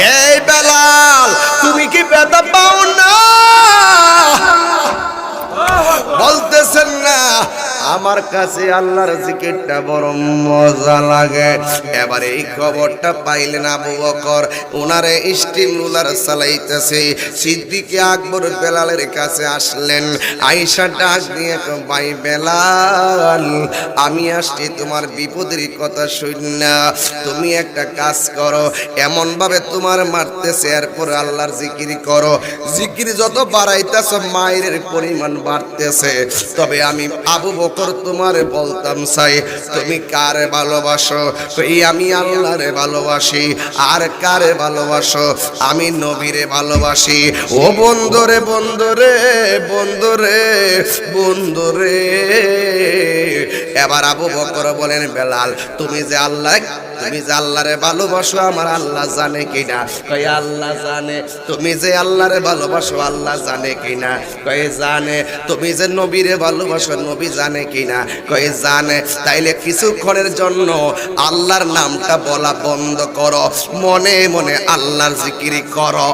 এই বেলাল তুমি কি ব্যথা পাও না? বলতেছেন না আমার কাছে আল্লাহর জিকিরটা বড় মজা লাগে। এবার এই খবরটা পাইলেন আবু বকর, ওনারে স্টিম রুলার চালাইতেছে। সিদ্দিক আকবর বেলালের কাছে আসলেন। আয়েশা ডাক দিয়ে ভাই বেলাল, আমি আসছি তোমার বিপদের কথা শুননা। তুমি একটা কাজ করো, এমন ভাবে তোমার মারতেছে, এরপর আল্লাহর জিকির করো। জিকির যত বাড়াইতেছ মায়ের পরিমাণ বাড়তেছে। তবে আমি আবু বকর তোমারে বলতাম চাই, তুমি কারে ভালোবাসো? আমি আল্লাহরে ভালোবাসি। আর কারে ভালোবাসো? আমি নবীরে ভালোবাসি। ও বন্ধুরে বন্ধুরে বন্ধুরে বন্ধুরে। এবার আবু বকর বলেন বেলাল, তুমি যে আল্লাহরে ভালোবাসো আমার আল্লাহ জানে কিনা? কই আল্লাহ জানে। তুমি যে আল্লাহরে ভালোবাসো আল্লাহ জানে কিনা? কই জানে। তুমি যে নবীরে ভালোবাসো নবী জানে কিনা? কই জানে। তাইলে কিছুক্ষণের জন্য আল্লাহর নামটা বলা বন্ধ করো, মনে মনে আল্লাহর জিকির করো।